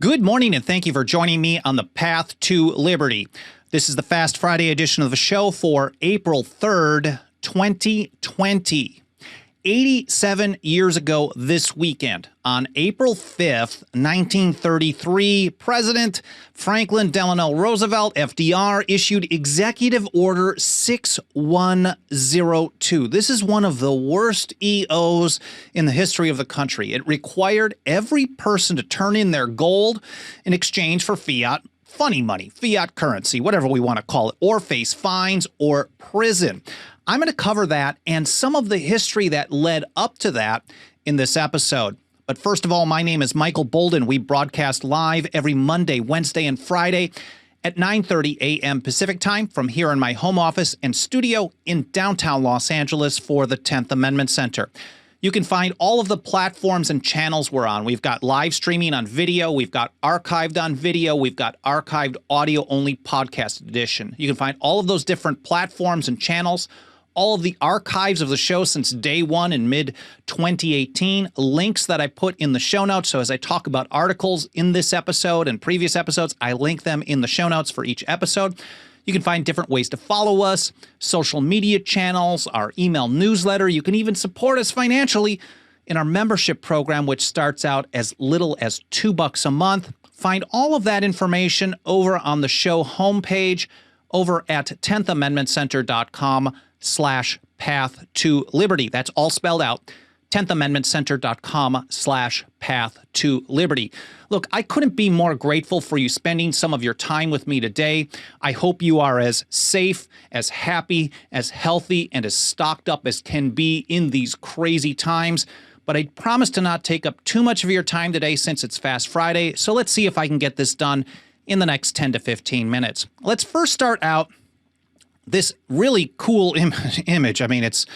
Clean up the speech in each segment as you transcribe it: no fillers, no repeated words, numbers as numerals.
Good morning, and thank you for joining me on the Path to Liberty. This is the Fast Friday edition of the show for April 3rd, 2020. 87 years ago this weekend, on April 5th, 1933, President Franklin Delano Roosevelt, FDR, issued Executive Order 6102. This is one of the worst EOs in the history of the country. It required every person to turn in their gold in exchange for fiat funny money, fiat currency, whatever we want to call it, or face fines or prison. I'm going to cover that and some of the history that led up to that in this episode. But first of all, my name is Michael Bolden. We broadcast live every Monday, Wednesday, and Friday at 9:30 a.m. Pacific time from here in my home office and studio in downtown Los Angeles for the 10th Amendment Center. You can find all of the platforms and channels we're on. We've got live streaming on video. We've got archived on video. We've got archived audio-only podcast edition. You can find all of those different platforms and channels, all of the archives of the show since day one in mid-2018, links that I put in the show notes. So as I talk about articles in this episode and previous episodes, I link them in the show notes for each episode. You can find different ways to follow us, social media channels, our email newsletter. You can even support us financially in our membership program, which starts out as little as $2 a month. Find all of that information over on the show homepage over at 10thamendmentcenter.com/path to liberty. That's all spelled out. 10thamendmentcenter.com/path to liberty. Look, I couldn't be more grateful for you spending some of your time with me today. I hope you are as safe, as happy, as healthy, and as stocked up as can be in these crazy times. But I promise to not take up too much of your time today since it's Fast Friday. So let's see if I can get this done in the next 10 to 15 minutes. Let's first start out this really cool image. I mean, it's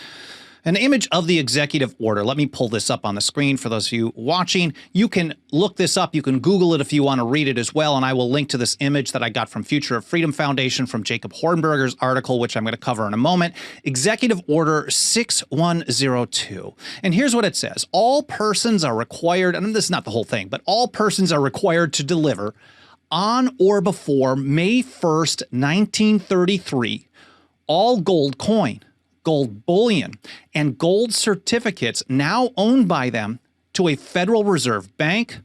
an image of the executive order. Let me pull this up on the screen for those of you watching. You can look this up. You can Google it if you want to read it as well. And I will link to this image that I got from Future of Freedom Foundation from Jacob Hornberger's article, which I'm going to cover in a moment. Executive Order 6102. And here's what it says. All persons are required, and this is not the whole thing, but all persons are required to deliver on or before May 1st, 1933, all gold coin, gold bullion, and gold certificates now owned by them to a Federal Reserve bank,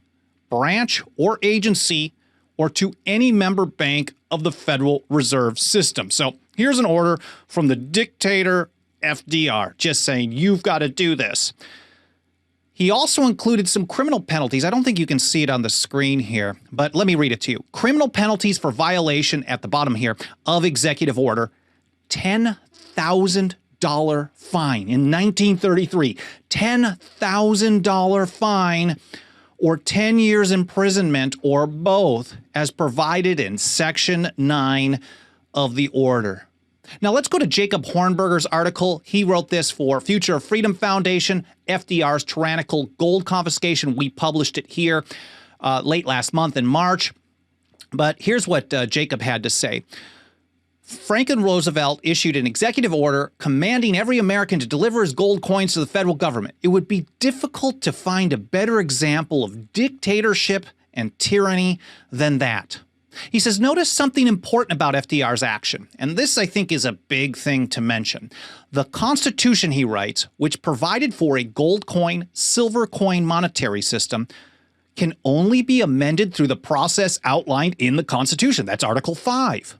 branch, or agency, or to any member bank of the Federal Reserve System. So here's an order from the dictator FDR, just saying you've got to do this. He also included some criminal penalties. I don't think you can see it on the screen here, but let me read it to you. Criminal penalties for violation at the bottom here of executive order, $10,000 fine in 1933, $10,000 fine or 10 years imprisonment or both as provided in Section 9 of the order. Now let's go to Jacob Hornberger's article. He wrote this for Future of Freedom Foundation, FDR's tyrannical gold confiscation. We published it here late last month in March. But here's what Jacob had to say. Franklin Roosevelt issued an executive order commanding every American to deliver his gold coins to the federal government. It would be difficult to find a better example of dictatorship and tyranny than that. He says, notice something important about FDR's action, and this, I think, is a big thing to mention. The Constitution, he writes, which provided for a gold coin, silver coin monetary system, can only be amended through the process outlined in the Constitution. That's Article 5.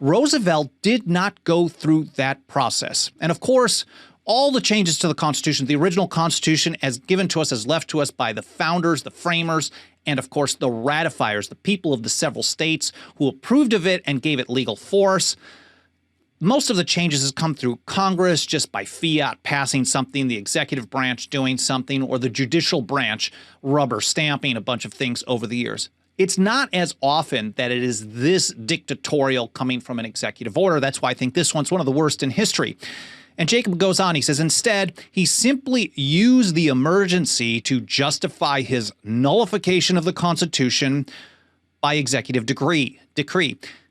Roosevelt did not go through that process. And of course, all the changes to the Constitution, the original Constitution as given to us, as left to us by the founders, the framers, and of course the ratifiers, the people of the several states who approved of it and gave it legal force. Most of the changes has come through Congress just by fiat passing something, the executive branch doing something, or the judicial branch rubber stamping a bunch of things over the years. It's not as often that it is this dictatorial coming from an executive order. That's why I think this one's one of the worst in history. And Jacob goes on, he says, instead, he simply used the emergency to justify his nullification of the Constitution by executive decree.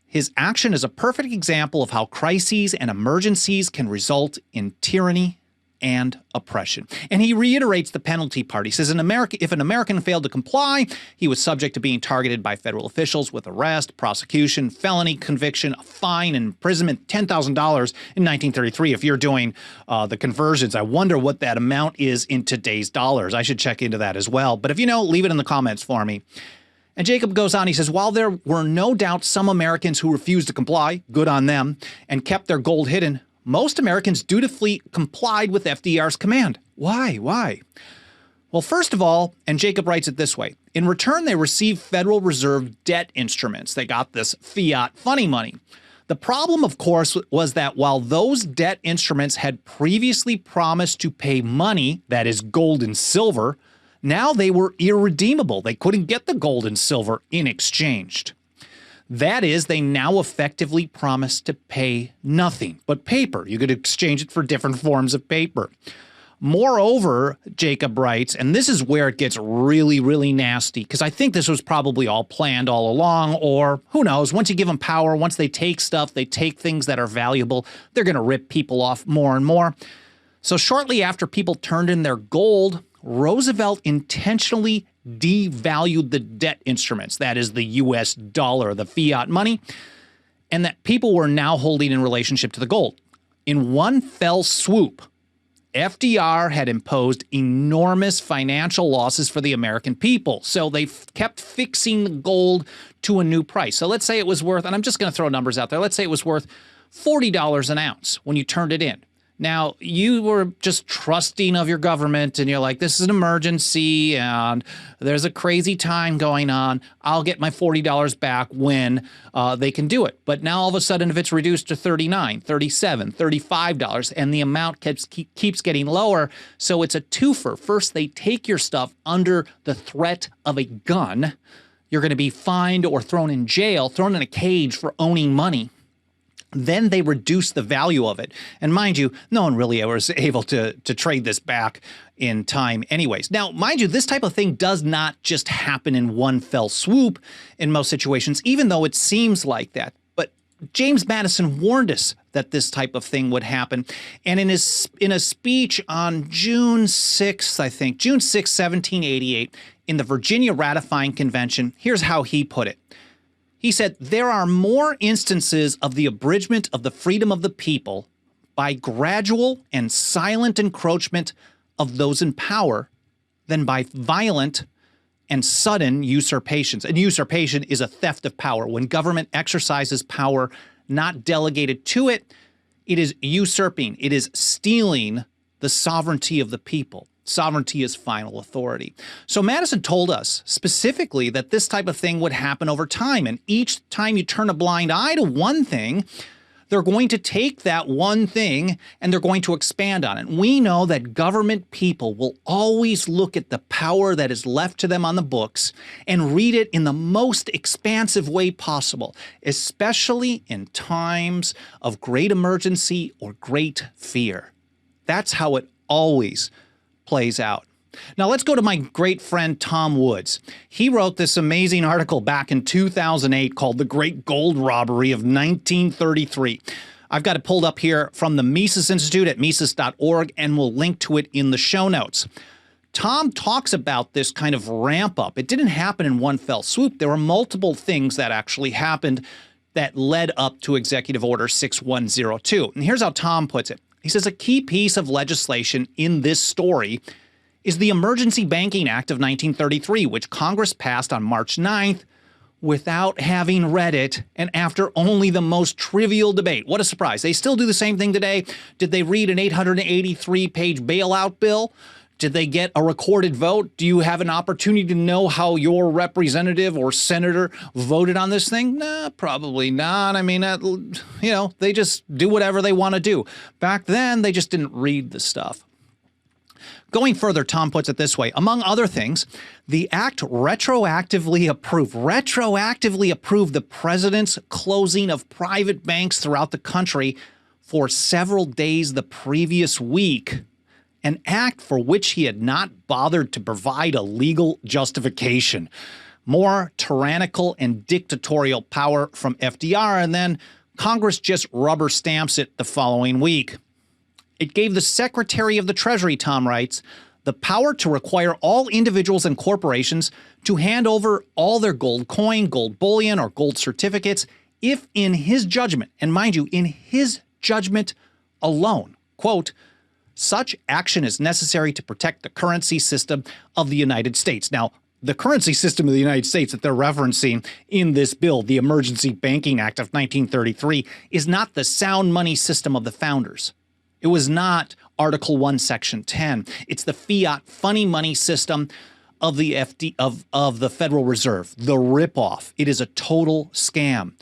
His action is a perfect example of how crises and emergencies can result in tyranny and oppression. And he reiterates the penalty part. He says, if an American failed to comply, he was subject to being targeted by federal officials with arrest, prosecution, felony conviction, a fine, and imprisonment, $10,000 in 1933. If you're doing the conversions, I wonder what that amount is in today's dollars. I should check into that as well. But if you know, leave it in the comments for me. And Jacob goes on, he says, while there were no doubt some Americans who refused to comply, good on them, and kept their gold hidden, most Americans dutifully complied with FDR's command. Why? Well, first of all, and Jacob writes it this way, in return, they received Federal Reserve debt instruments. They got this fiat funny money. The problem, of course, was that while those debt instruments had previously promised to pay money, that is gold and silver, now they were irredeemable. They couldn't get the gold and silver in exchange. That is, they now effectively promise to pay nothing but paper. You could exchange it for different forms of paper. Moreover, Jacob writes, and this is where it gets really, really nasty, because I think this was probably all planned all along, or who knows, once you give them power, once they take stuff, they take things that are valuable, they're going to rip people off more and more. So shortly after people turned in their gold, Roosevelt intentionally devalued the debt instruments, that is the US dollar, the fiat money, and that people were now holding in relationship to the gold. In one fell swoop, FDR had imposed enormous financial losses for the American people, so they kept fixing the gold to a new price. So let's say it was worth, and I'm just going to throw numbers out there, let's say it was worth $40 an ounce when you turned it in. Now, you were just trusting of your government, and you're like, this is an emergency, and there's a crazy time going on. I'll get my $40 back when they can do it. But now, all of a sudden, if it's reduced to $39, $37, $35, and the amount keeps getting lower, so it's a twofer. First, they take your stuff under the threat of a gun. You're going to be fined or thrown in jail, thrown in a cage for owning money. Then they reduce the value of it. And mind you, no one really was able to trade this back in time anyways. Now, mind you, this type of thing does not just happen in one fell swoop in most situations, even though it seems like that. But James Madison warned us that this type of thing would happen. And in a speech on June 6th, I think, June 6, 1788, in the Virginia Ratifying Convention, here's how he put it. He said, there are more instances of the abridgment of the freedom of the people by gradual and silent encroachment of those in power than by violent and sudden usurpations. And usurpation is a theft of power. When government exercises power not delegated to it, it is usurping. It is stealing the sovereignty of the people. Sovereignty is final authority. So Madison told us specifically that this type of thing would happen over time. And each time you turn a blind eye to one thing, they're going to take that one thing and they're going to expand on it. We know that government people will always look at the power that is left to them on the books and read it in the most expansive way possible, especially in times of great emergency or great fear. That's how it always plays out. Now let's go to my great friend Tom Woods. He wrote this amazing article back in 2008 called The Great Gold Robbery of 1933. I've got it pulled up here from the Mises Institute at Mises.org, and we'll link to it in the show notes. Tom talks about this kind of ramp up. It didn't happen in one fell swoop. There were multiple things that actually happened that led up to Executive Order 6102. And here's how Tom puts it. He says a key piece of legislation in this story is the Emergency Banking Act of 1933, which Congress passed on March 9th without having read it and after only the most trivial debate. What a surprise. They still do the same thing today. Did they read an 883-page bailout bill? Did they get a recorded vote? Do you have an opportunity to know how your representative or senator voted on this thing? Nah, probably not. I mean, they just do whatever they want to do. Back then, they just didn't read the stuff. Going further, Tom puts it this way. Among other things, the act retroactively approved the president's closing of private banks throughout the country for several days the previous week, an act for which he had not bothered to provide a legal justification. More tyrannical and dictatorial power from FDR, and then Congress just rubber stamps it the following week. It gave the Secretary of the Treasury, Tom writes, the power to require all individuals and corporations to hand over all their gold coin, gold bullion, or gold certificates if in his judgment, and mind you, in his judgment alone, quote, such action is necessary to protect the currency system of the United States. Now, the currency system of the United States that they're referencing in this bill, the Emergency Banking Act of 1933, is not the sound money system of the founders. It was not Article 1, Section 10. It's the fiat funny money system of the of the Federal Reserve, the ripoff. It is a total scam.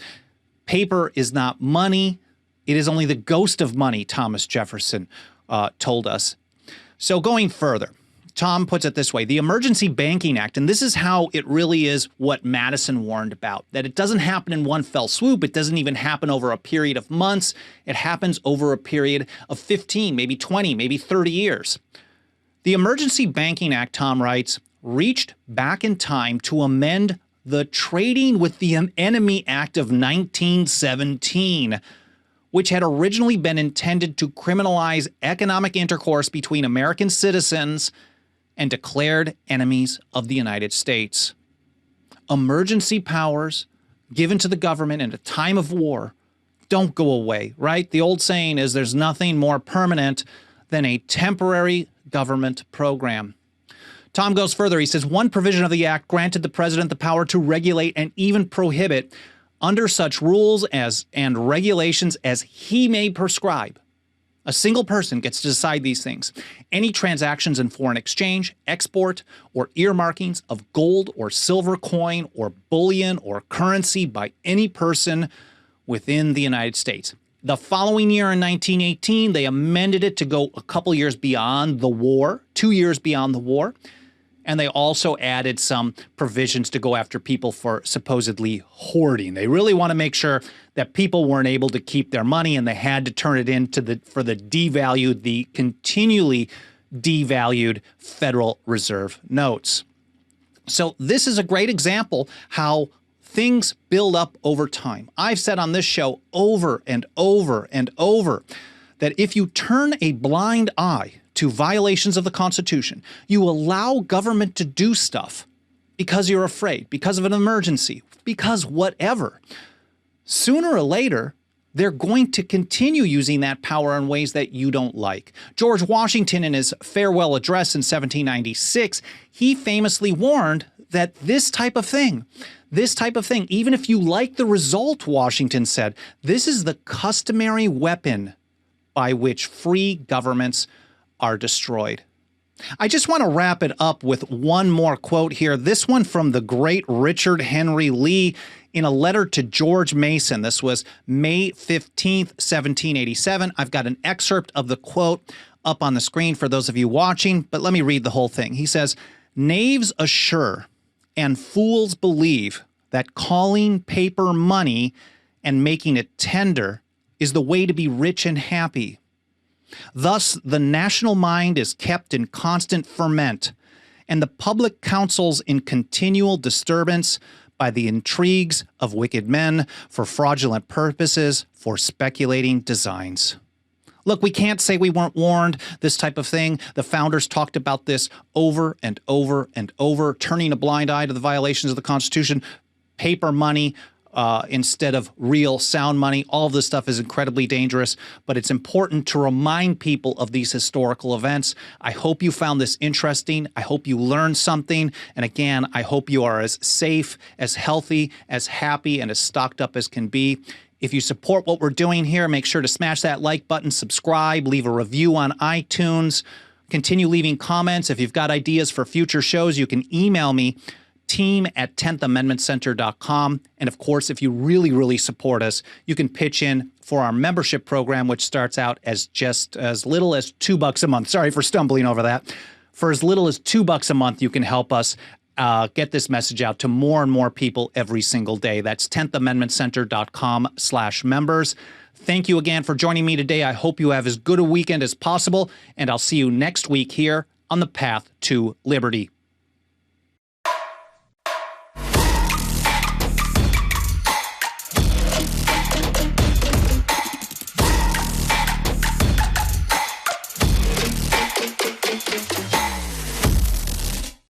Paper is not money. It is only the ghost of money, Thomas Jefferson told us. So going further, Tom puts it this way, the Emergency Banking Act, and this is how it really is what Madison warned about, that it doesn't happen in one fell swoop. It doesn't even happen over a period of months. It happens over a period of 15, maybe 20, maybe 30 years. The Emergency Banking Act, Tom writes, reached back in time to amend the Trading with the Enemy Act of 1917, which had originally been intended to criminalize economic intercourse between American citizens and declared enemies of the United States. Emergency powers given to the government in a time of war don't go away, right? The old saying is there's nothing more permanent than a temporary government program. Tom goes further. He says, one provision of the act granted the president the power to regulate and even prohibit under such rules and regulations as he may prescribe. A single person gets to decide these things. Any transactions in foreign exchange, export, or earmarkings of gold or silver coin or bullion or currency by any person within the United States. The following year in 1918, they amended it to go a couple years beyond the war, 2 years beyond the war. And they also added some provisions to go after people for supposedly hoarding. They really want to make sure that people weren't able to keep their money and they had to turn it into the continually devalued Federal Reserve notes. So this is a great example how things build up over time. I've said on this show over and over and over that if you turn a blind eye to violations of the Constitution, you allow government to do stuff because you're afraid, because of an emergency, because whatever, sooner or later, they're going to continue using that power in ways that you don't like. George Washington, in his farewell address in 1796, he famously warned that this type of thing, even if you like the result, Washington said, this is the customary weapon by which free governments are destroyed. I just want to wrap it up with one more quote here. This one from the great Richard Henry Lee in a letter to George Mason. This was May 15th, 1787. I've got an excerpt of the quote up on the screen for those of you watching, but let me read the whole thing. He says, "Knaves assure and fools believe that calling paper money and making it tender is the way to be rich and happy. Thus, the national mind is kept in constant ferment, and the public counsels in continual disturbance by the intrigues of wicked men for fraudulent purposes, for speculating designs." Look, we can't say we weren't warned, this type of thing. The founders talked about this over and over and over, turning a blind eye to the violations of the Constitution, paper money, instead of real sound money. All of this stuff is incredibly dangerous, but it's important to remind people of these historical events. I hope you found this interesting. I hope you learned something. And again, I hope you are as safe, as healthy, as happy, and as stocked up as can be. If you support what we're doing here, make sure to smash that like button, subscribe, leave a review on iTunes, continue leaving comments. If you've got ideas for future shows, you can email me, team@10thamendmentcenter.com. And of course, if you really, really support us, you can pitch in for our membership program, which starts out as just as little as $2 a month. Sorry for stumbling over that. For as little as $2 a month, you can help us get this message out to more and more people every single day. That's 10thamendmentcenter.com/members. Thank you again for joining me today. I hope you have as good a weekend as possible, and I'll see you next week here on the path to liberty.